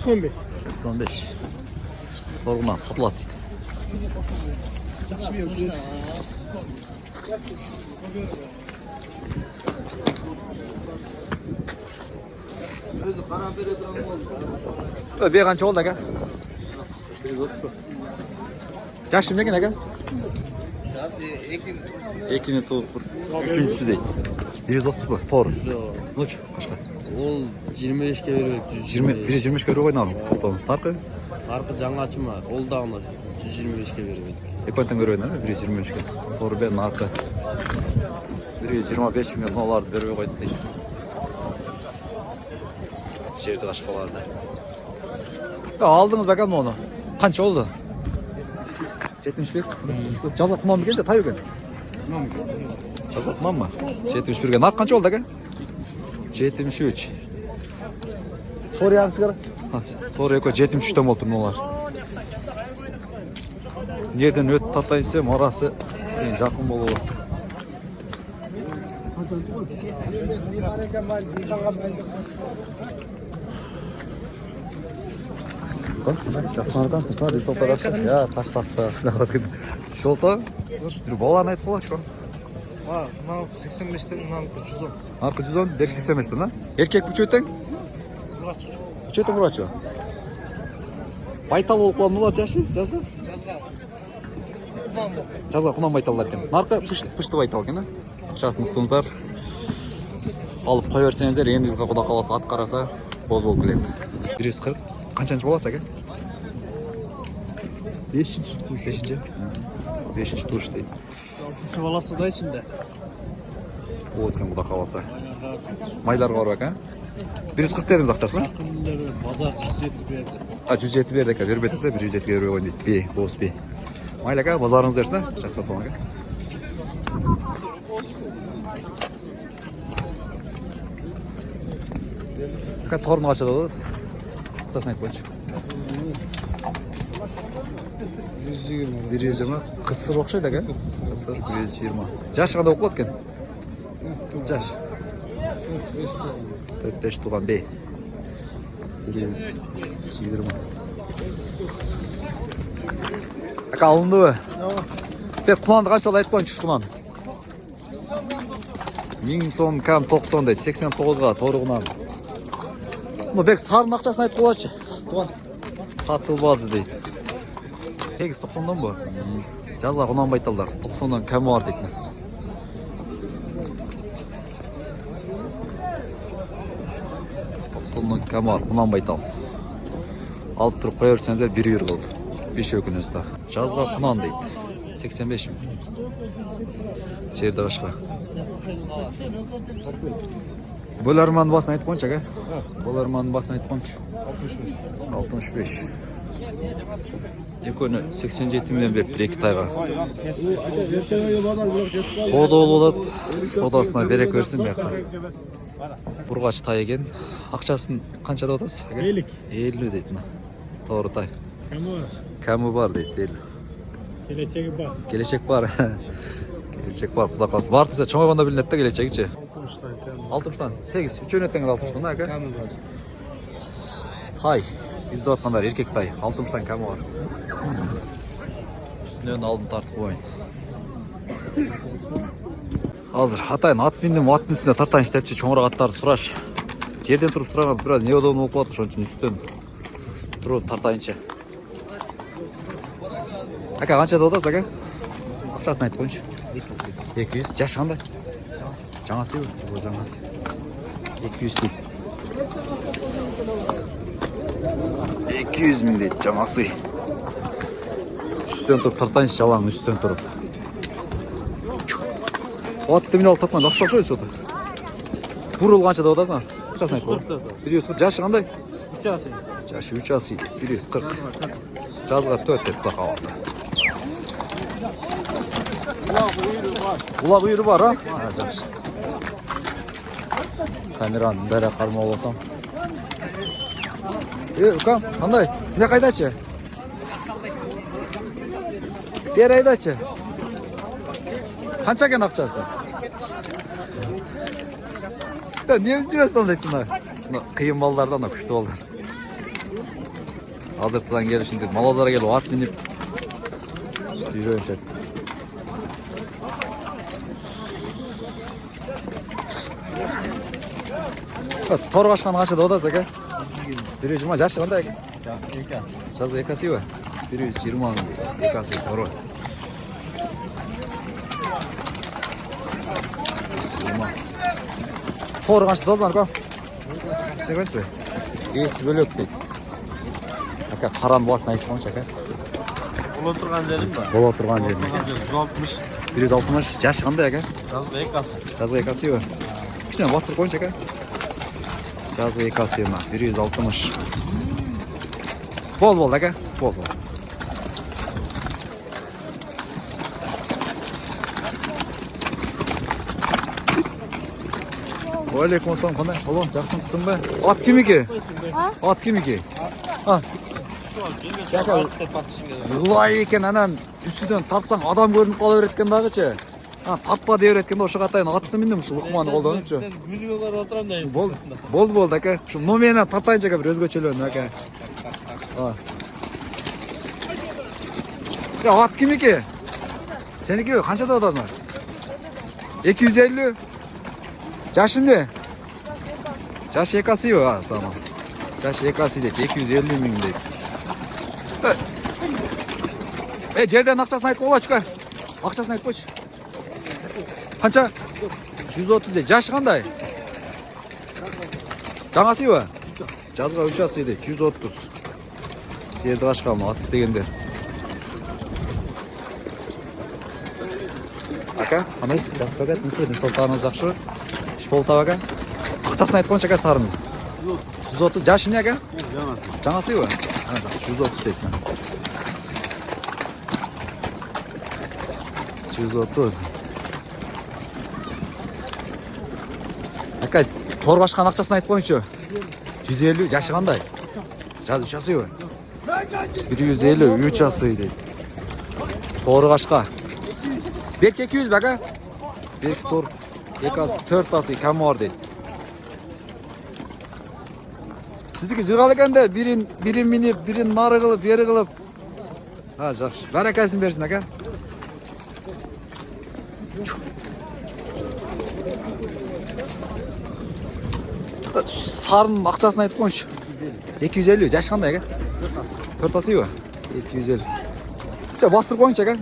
95. 95. Torundan satılады дейді. Өзі қарап бере тұрған болды. Бе қанша болды аға? 130 ба? Жашы некен аға? Жасы Екіні туып бұр. Үшіншісі дейді. 130 ба? Торы. Нөч? Ол 25-ке беріп 125 көрі ойналым. Тарқы? Арқы жаңа açma. Ол да оны 125-ке беріп. Екпантан көрі ойналым. 125-ке. Торы бен арқы. 125 миллион оларды беріп қойды дейді. Жерді қашқаларды. Алдыңыз бәкәм оны? Қанша олды? 71. Жаза құнан бекен же тай бекен? Жаза құнан ма? 71 нарық қанша олды әке? 73. Торы яғысы қара? Торы екі 73-тен болды мұнылар. Неден өт тартайсы, марасы жақын болуы. Жақсанырған тұрса ресолта қақшы? Я, таш тақта. Шолта? Бір баланы айтып қолашы қан? Мынау 85-тен, мынау 110. Арқы 110, дер 85-тен, а? Еркек бүч өттің? Бүч өттің ұрачы? Байтал болып қалын олар жашы? Жазға? Жазға құнан байталдар екен. Нарқы пүшті байтал екен, а? Ақшасын ұқтыңыздар. Алып қой өрсеңіздер, емдізға құда қаласы ат қараса, боз болып келеді. 140. Қаншаншы боласы әке? 5-ші туш. 5-ші? 5-ші туш дейді. 6-ші баласы да ішінде. Оғызген құда қаласы. Майларға бар бәк, а? 140 дедіңіз ақшасына? Күндері базар 107 берді. 107 берді әке, бербетіңізде 107 бербе қойын дейді. Бей, боз бей. Майл әке, базарыңыз дерсіне? Жақсы атуан әке. Әке, торын қачады оладыз? Қысасын айтып қойыншы. 120. Қысыр оқшайды әке? Қысыр 120. Жашы қанда оқылады кен? Жаш. 4-5 туған бей. 120. Әке алынды өй? Бер құнанды қанша ол айтып қойыншы құнан? 1000 сон кәм 90 дейді. 89-ға торы құнан. Бұны бек сарын ақшасын айтып қойыншы. Туған сатылбады дейді. 8-90-дан ба? Жазға құнан байталдар. 90-дан кәмі бар дейді. Сондан кәмар, құнан байтал. Алып тұрып қой өрсеңіздер 1 үйір қылды. 5 өкін өзді. Жазға құнан дейді. 85 мың. Жерді қашқа. Бөлерманның басын айтып қойыншы, әке? Бөлерманның басын айтып қойыншы. 65. Екөні 87 миллион беріп тұр 2 тайға. Сода олады. Содасына берек өрсін бәқті. Бұрғач тай екен. Ақшасын қаншада отасы? 50. 50 дейтін. Тоғыры тай. Кәмі бар. Кәмі бар дейді. Келешегі бар. Келешек бар. Келешек бар. Құда қалсы. Бартынса чоңайғанда білінетті келешегі че? 60-тан. 8. Үшеуін өттеңір 60-тан, әке? Кәмі бар. Тай. Бізді отқандар еркек тай. 60-тан кәмі бар. Үстінен алдын тартып қойын. Азыр атайын ат міндім, ат мінсінде тартайыншы тәпче чоңырақ аттарды сұраш. Жерден тұрып сұраған біраз не odamlı болып қалады, шон үшін үстін тұрып тартайыншы. Әке, қаншада одасыз, әке? Ақшасын айтып қойыншы. 200. Жаш қандай? Жаңасы үй, бұл жаңасы. 200 дейді. 200 мың дейді, жаңасы. Үстен тұрып тартайыншы, жалаң үстен тұрып. Отты мен алып тапқан ақша оқшайды жоты. Бұрыл қаншада одасың? Ақшасын айтып қойын. 140. Жашы қандай? 3 асы. Жашы 3 асы 140. Жазға 4 деп құда қаласы. Улақ үйірі бар, а? Жақсы. Камераның бәрі қарма оласам. Үкам, қандай? Не қайдачы? Бер айдачы. Қанша кен ақшасы? Не жүресін андайтын? Қиын балдардан күшті балдар. Азыртыдан келишин деп Малазарга келип ат минип үйрөнүшөт. Торгашкан канча деп атасыз ака? 120 жашы кандай ака? Жазы экасыбы? 120 миң экасы тору. Тору канча деп атасың ака? Сегізбі? Есі бөлек дейді. Ака қаран басын айтып қойшы ака. Бола тұрған жерім ба? Бола тұрған жерім. 160. 160. Жашы қандай ака? Жазғы екасы. Жазғы екасы ба? Кішкене бастырып қойшы ака. Жазғы екасы ма? 160. Бол ака. Бол. Алейкум ассалам, қандай? Алло, жақсымсың ба? Ат кім еке? Ат кім еке? Ұлай екен, анан үстіден тартсаң адам көрініп қала береткен дағычы. Таппа деп ереткен да, ошы қатайын атты міндім ұшы, ұқманы қолданып жо. Мүлмелер отырам да есі. Болды, әке. Номеріне тартайыншы әке, бір өзгөчелерін, әке. Ат кім еке? Сенікі қанша да отасыңар? 250? Жашым не? Жаш екасы ба? Сама. Жаш екасы дейді, 250 миң дейді. Жерден ақшасын айтып ола чүкар. Ақшасын айтып қойшы. Қанша? 130 дейді. Жашы қандай? Жаңасы ба? Жазға 3 асы дейді, 130. Серді қашқамын, атыс дегендер. Ака, қандай? Жақсы қағат, несіледі? Солтағыңыз ақшы? Шполтав ака. Ақшасын айтып қойшы ака сарын. 130. Жашы не ака? Жаңасы ба? 130 дейді. 130. Ака, торбашқан ақшасын айтып қойыншы. 150. Жашы қандай? Жасы 3 асы ба? 150. 3 асы дейді. Торғашқа. Беркі 200 ба ака? Беркі тор. 4 асы кәм бар дейді. Сіздікі жырғал екен де, бірін мінеп, бірін нары қылып, бері қылып. Жақшы. Бәрекәсін берсін, әке. Сарын ақшасын айтып қойшы. 250. Жашы қандай, әке? 4 асы ба? 250. Бастырып қойшы, әке.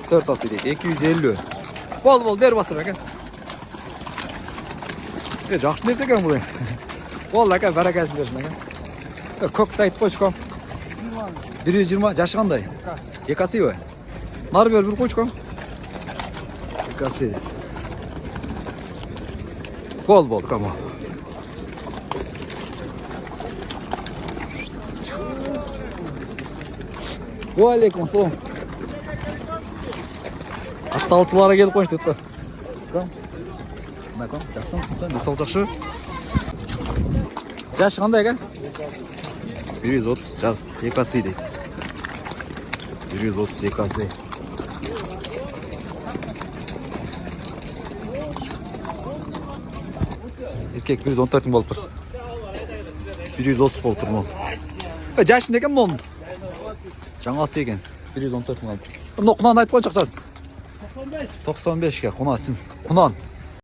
4 асы дейді. 250. Бол, бер бастырып, әке. Жақшы нерсе екен бұл. Бол әке, бәрекәсін берсін әке. Көкті айтып қойшы қом. 120. Жашы қандай? Екасы ба? Нар бер бір қойшы қом. Екасы. Бол, қом. Алейкум ассалам. Атталшылары келіп қойшы деді. Қом. Қом, жақсың, бес ол жақшы. Жашы қандай әке? 130, жаз, екасы дейді. 130 екасы. Еркек 114 мың болып тұр. 130 болып тұр мұл. Жашын екен мұлын? Жаңасы екен. 114 мың болып тұр. Құнан айтып қойын шақшасын. 95 ке, құнан.